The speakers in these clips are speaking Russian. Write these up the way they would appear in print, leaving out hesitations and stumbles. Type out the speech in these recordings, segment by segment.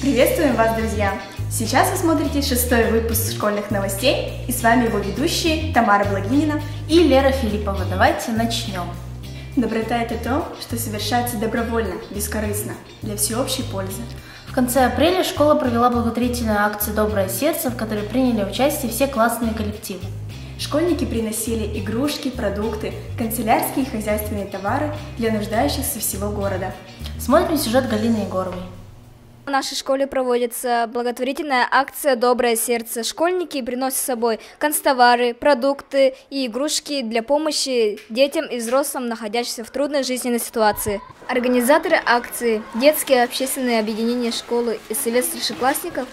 Приветствуем вас, друзья! Сейчас вы смотрите 6-й выпуск школьных новостей, и с вами его ведущие Тамара Благинина и Лера Филиппова. Давайте начнем. Доброта – это то, что совершается добровольно, бескорыстно, для всеобщей пользы. В конце апреля школа провела благотворительную акцию «Доброе сердце», в которой приняли участие все классные коллективы. Школьники приносили игрушки, продукты, канцелярские и хозяйственные товары для нуждающихся всего города. Смотрим сюжет Галины Егоровой. В нашей школе проводится благотворительная акция «Доброе сердце». Школьники приносят с собой канцтовары, продукты и игрушки для помощи детям и взрослым, находящимся в трудной жизненной ситуации. Организаторы акции – детские общественные объединения школы и совет старшеклассников.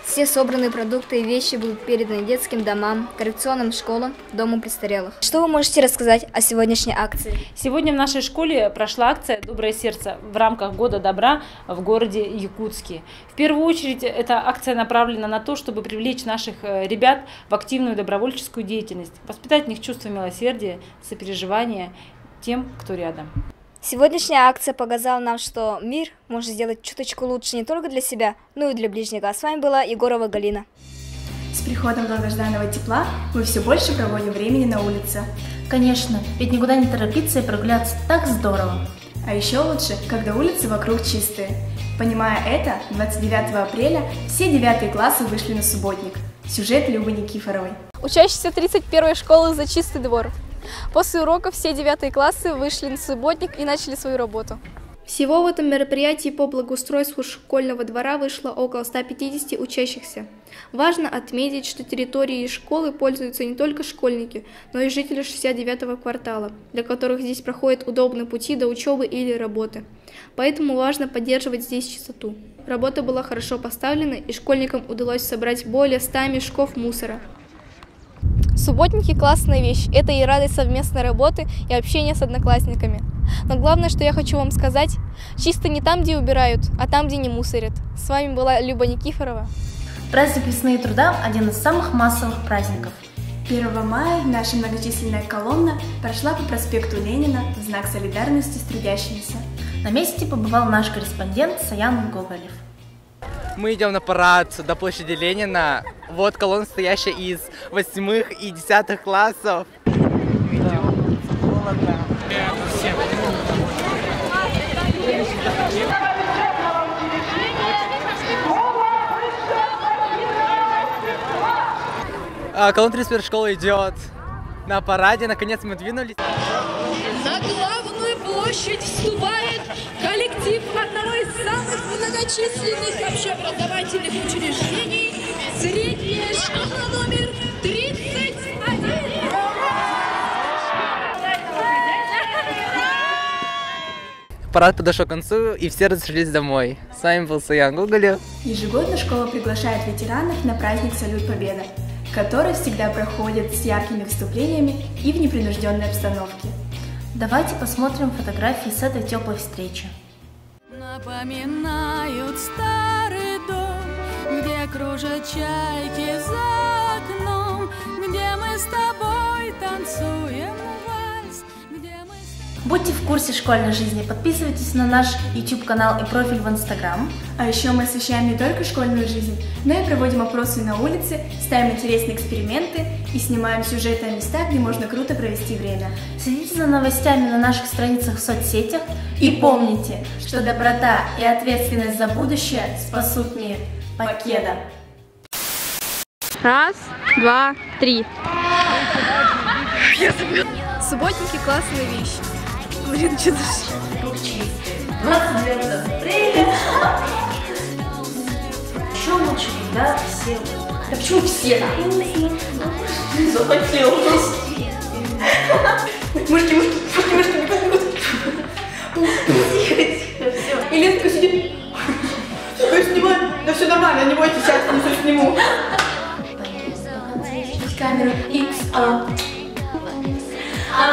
Все собранные продукты и вещи будут переданы детским домам, коррекционным школам, дому престарелых. Что вы можете рассказать о сегодняшней акции? Сегодня в нашей школе прошла акция «Доброе сердце» в рамках Года добра в городе Якутске. В первую очередь эта акция направлена на то, чтобы привлечь наших ребят в активную добровольческую деятельность, воспитать в них чувство милосердия, сопереживания тем, кто рядом. Сегодняшняя акция показала нам, что мир может сделать чуточку лучше не только для себя, но и для ближнего. А с вами была Егорова Галина. С приходом долгожданного тепла мы все больше проводим времени на улице. Конечно, ведь никуда не торопиться и прогуляться так здорово. А еще лучше, когда улицы вокруг чистые. Понимая это, 29 апреля все 9 классы вышли на субботник. Сюжет Любы Никифоровой. Учащиеся 31-й школы «За чистый двор». После уроков все 9 классы вышли на субботник и начали свою работу. Всего в этом мероприятии по благоустройству школьного двора вышло около 150 учащихся. Важно отметить, что территорией школы пользуются не только школьники, но и жители 69-го квартала, для которых здесь проходят удобные пути до учебы или работы. Поэтому важно поддерживать здесь чистоту. Работа была хорошо поставлена, и школьникам удалось собрать более 100 мешков мусора. Субботники – классная вещь. Это и радость совместной работы, и общения с одноклассниками. Но главное, что я хочу вам сказать, чисто не там, где убирают, а там, где не мусорят. С вами была Люба Никифорова. Праздник весны и труда – один из самых массовых праздников. 1 мая наша многочисленная колонна прошла по проспекту Ленина в знак солидарности с трудящимися. На месте побывал наш корреспондент Саян Гоголев. Мы идем на парад до площади Ленина. Вот колонна, стоящая из 8 и 10 классов. Колонна 31 школы идет на параде. Наконец мы двинулись. На главную площадь вступает коллектив одного из самых многочисленных общеобразовательных учреждений — средняя школа номер 31. Парад подошел к концу, и все разошлись домой. С вами был Саян Гоголев. Ежегодно школа приглашает ветеранов на праздник «Салют Победы», который всегда проходит с яркими выступлениями и в непринужденной обстановке. Давайте посмотрим фотографии с этой теплой встречи. Напоминают старый дом, где кружат чайки за окном, где мы с тобой танцуем вальс, где мы... Будьте в курсе школьной жизни, подписывайтесь на наш YouTube-канал и профиль в Instagram. А еще мы освещаем не только школьную жизнь, но и проводим опросы на улице, ставим интересные эксперименты и снимаем сюжеты о местах, где можно круто провести время. Следите за новостями на наших страницах в соцсетях и помните, что доброта и ответственность за будущее спасут мир. Покеда! 1, 2, 3. Субботники – классная вещь. Блин, что-то... 29 апреля. Что лучше, да, все? Да почему все? Захотелось. Мышки, И Лена сидит. Я снимаю. Да все нормально, не бойтесь, сейчас не все сниму. Камеру X, а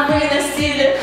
мы на стиле.